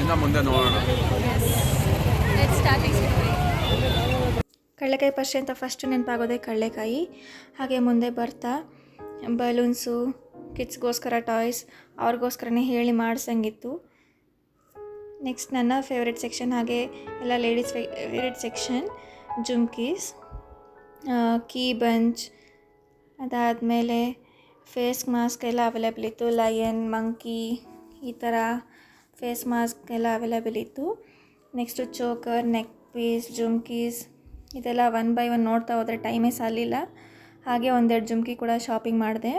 ಇನ್ನು ಮುಂದೆ ನೋಡೋಣ. ಕಡಲೆಕಾಯಿ ಪರಿಷೆ ಅಂತ ಫಸ್ಟ್ ನೆನಪಾಗೋದೆ ಕಡಲೆಕಾಯಿ. ಹಾಗೆ ಮುಂದೆ ಬರ್ತಾ ಬಲೂನ್ಸು, ಕಿಡ್ಸ್ಗೋಸ್ಕರ ಟಾಯ್ಸ್, ಅವ್ರಿಗೋಸ್ಕರನೇ ಹೇಳಿ ಮಾಡಿಸಂಗಿತ್ತು. ನೆಕ್ಸ್ಟ್ ನನ್ನ ಫೇವ್ರೆಟ್ ಸೆಕ್ಷನ್, ಹಾಗೆ ಎಲ್ಲ ladies favourite section, jhumkis, key bunch, ಅದಾದಮೇಲೆ ಫೇಸ್ ಮಾಸ್ಕ್ ಎಲ್ಲ ಅವೈಲೇಬಲ್ ಇತ್ತು. ಲಯನ್, ಮಂಕಿ ಈ ಥರ ಫೇಸ್ ಮಾಸ್ಕ್ ಎಲ್ಲ ಅವೈಲೇಬಲ್ ಇತ್ತು. Next choker, neck piece, jhumkis ಇದೆಲ್ಲ ಒನ್ ಬೈ ಒನ್ ನೋಡ್ತಾ ಹೋದರೆ ಟೈಮೇ ಸಾಲಿಲ್ಲ. ಹಾಗೆ ಒಂದೆರಡು ಜುಮ್ಕಿ ಕೂಡ ಶಾಪಿಂಗ್ ಮಾಡಿದೆ.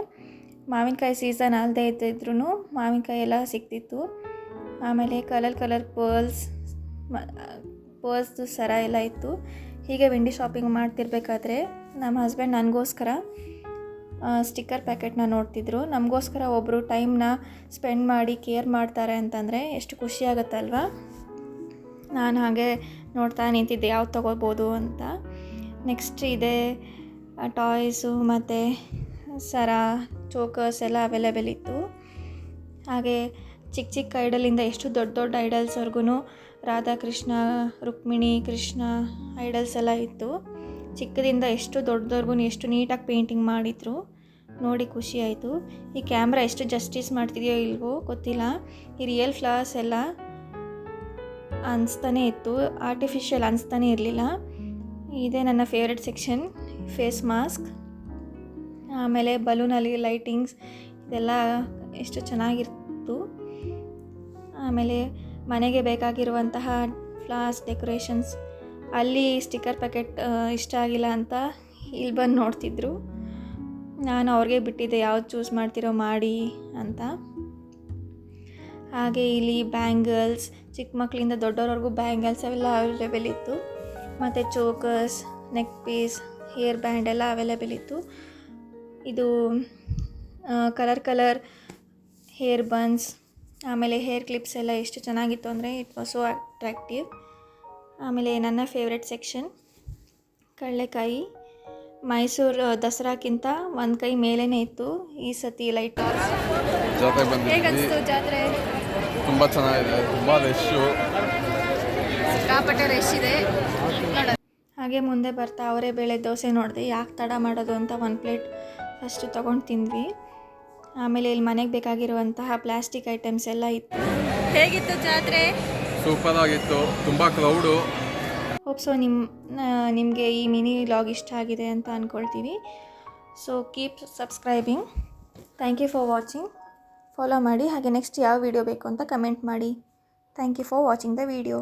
ಮಾವಿನಕಾಯಿ ಸೀಸನ್ ಅಲ್ಲದೆ ಇದ್ದಿದ್ರೂ ಮಾವಿನಕಾಯಿ ಎಲ್ಲ ಸಿಗ್ತಿತ್ತು. ಆಮೇಲೆ ಕಲರ್ ಪರ್ಸ್ದು ಸರ ಎಲ್ಲ ಇತ್ತು. ಹೀಗೆ ವಿಂಡಿ ಶಾಪಿಂಗ್ ಮಾಡ್ತಿರ್ಬೇಕಾದ್ರೆ ನಮ್ಮ ಹಸ್ಬೆಂಡ್ ನನಗೋಸ್ಕರ ಸ್ಟಿಕ್ಕರ್ ಪ್ಯಾಕೆಟ್ನ ನೋಡ್ತಿದ್ರು. ನಮಗೋಸ್ಕರ ಒಬ್ಬರು ಟೈಮ್ನ ಸ್ಪೆಂಡ್ ಮಾಡಿ ಕೇರ್ ಮಾಡ್ತಾರೆ ಅಂತಂದರೆ ಎಷ್ಟು ಖುಷಿಯಾಗತ್ತಲ್ವ. ನಾನು ಹಾಗೆ ನೋಡ್ತಾ ನಿಂತಿದ್ದೆ ಯಾವ್ದು ತೊಗೋಬೋದು ಅಂತ. ನೆಕ್ಸ್ಟ್ ಇದೆ ಟಾಯ್ಸು ಮತ್ತು ಸರ, ಚೋಕರ್ಸ್ ಎಲ್ಲ ಅವೈಲೇಬಲ್ ಇತ್ತು. ಹಾಗೆ ಚಿಕ್ಕ ಐಡಲಿಂದ ಎಷ್ಟು ದೊಡ್ಡ ಐಡಲ್ಸ್ವರೆಗೂ ರಾಧಾಕೃಷ್ಣ, ರುಕ್ಮಿಣಿ, ಕೃಷ್ಣ ಐಡಲ್ಸ್ ಎಲ್ಲ ಇತ್ತು. ಚಿಕ್ಕದಿಂದ ಎಷ್ಟು ದೊಡ್ಡದವ್ರಿಗೂ ಎಷ್ಟು ನೀಟಾಗಿ ಪೇಂಟಿಂಗ್ ಮಾಡಿದರು, ನೋಡಿ ಖುಷಿ ಆಯಿತು. ಈ ಕ್ಯಾಮ್ರಾ ಎಷ್ಟು ಜಸ್ಟಿಸ್ ಮಾಡ್ತಿದೆಯೋ ಇಲ್ವೋ ಗೊತ್ತಿಲ್ಲ. ಈ ರಿಯಲ್ ಫ್ಲವರ್ಸ್ ಎಲ್ಲ ಅನಿಸ್ತಾನೆ ಇತ್ತು, ಆರ್ಟಿಫಿಷಿಯಲ್ ಅನಿಸ್ತಾನೆ ಇರಲಿಲ್ಲ. ಇದೇ ನನ್ನ ಫೇವ್ರೆಟ್ ಸೆಕ್ಷನ್, ಫೇಸ್ ಮಾಸ್ಕ್. ಆಮೇಲೆ ಬಲೂನಲ್ಲಿ ಲೈಟಿಂಗ್ಸ್ ಇದೆಲ್ಲ ಎಷ್ಟು ಚೆನ್ನಾಗಿತ್ತು. ಆಮೇಲೆ ಮನೆಗೆ ಬೇಕಾಗಿರುವಂತಹ ಫ್ಲವರ್ಸ್ ಡೆಕೋರೇಷನ್ಸ್, ಅಲ್ಲಿ ಸ್ಟಿಕ್ಕರ್ ಪ್ಯಾಕೆಟ್ ಇಷ್ಟ ಆಗಿಲ್ಲ ಅಂತ ಇಲ್ಲಿ ಬಂದು ನೋಡ್ತಿದ್ರು. ನಾನು ಅವ್ರಿಗೆ ಬಿಟ್ಟಿದ್ದೆ ಯಾವ್ದು ಚೂಸ್ ಮಾಡ್ತಿರೋ ಮಾಡಿ ಅಂತ. ಹಾಗೆ ಇಲ್ಲಿ ಬ್ಯಾಂಗಲ್ಸ್, ಚಿಕ್ಕ ಮಕ್ಕಳಿಂದ ದೊಡ್ಡವ್ರವರೆಗೂ ಬ್ಯಾಂಗಲ್ಸ್ ಅವೆಲ್ಲ ಅವೈಲೇಬಲ್ ಇತ್ತು. ಮತ್ತು chokers, neck piece, hair band ಎಲ್ಲ ಅವೈಲೇಬಲ್ ಇತ್ತು. ಇದು ಕಲರ್ ಹೇರ್ ಬನ್ಸ್, ಆಮೇಲೆ ಹೇರ್ ಕ್ಲಿಪ್ಸ್ ಎಲ್ಲ ಎಷ್ಟು ಚೆನ್ನಾಗಿತ್ತು ಅಂದರೆ ಇಟ್ ವಾಸ್ ಸೋ ಅಟ್ರಾಕ್ಟಿವ್. ಆಮೇಲೆ ನನ್ನ ಫೇವ್ರೆಟ್ ಸೆಕ್ಷನ್ ಕಡಲೆಕಾಯಿ. ಮೈಸೂರು ದಸರಾಕ್ಕಿಂತ ಒಂದು ಕೈ ಮೇಲೇ ಇತ್ತು ಈ ಸತಿ ಲೈಟ್. ಹೇಗನ್ನಿಸ್ತು ಜಾತ್ರೆ? ತುಂಬ ಚೆನ್ನಾಗಿದೆ, ತುಂಬ ರಶ್ಶು, ಸಿಕ್ಕಾಪಟ್ಟೆ ರಶ್ ಇದೆ. ಹಾಗೆ ಮುಂದೆ ಬರ್ತಾ ಅವರೇ ಬೇಳೆ ದೋಸೆ ನೋಡಿದೆ. ಯಾಕೆ ತಡ ಮಾಡೋದು ಅಂತ ಒಂದು ಪ್ಲೇಟ್ ಫಸ್ಟು ತೊಗೊಂಡು ತಿಂದ್ವಿ. ಆಮೇಲೆ ಇಲ್ಲಿ ಮನೆಗೆ ಬೇಕಾಗಿರುವಂತಹ ಪ್ಲಾಸ್ಟಿಕ್ ಐಟಮ್ಸ್ ಎಲ್ಲ ಇತ್ತು. ಹೇಗಿತ್ತು ಜಾತ್ರೆ? ಸೂಪರ್ ಆಗಿತ್ತು, ತುಂಬ ಕ್ರೌಡು. ಹೋಪ್ ಸೊ ನಿಮಗೆ ಈ ಮಿನಿ ವ್ಲಾಗ್ ಇಷ್ಟ ಆಗಿದೆ ಅಂತ ಅಂದ್ಕೊಳ್ತೀವಿ. So keep subscribing. Thank you for watching. Follow ಮಾಡಿ. ಹಾಗೆ ನೆಕ್ಸ್ಟ್ ಯಾವ ವಿಡಿಯೋ ಬೇಕು ಅಂತ ಕಮೆಂಟ್ ಮಾಡಿ. Thank you for watching the video.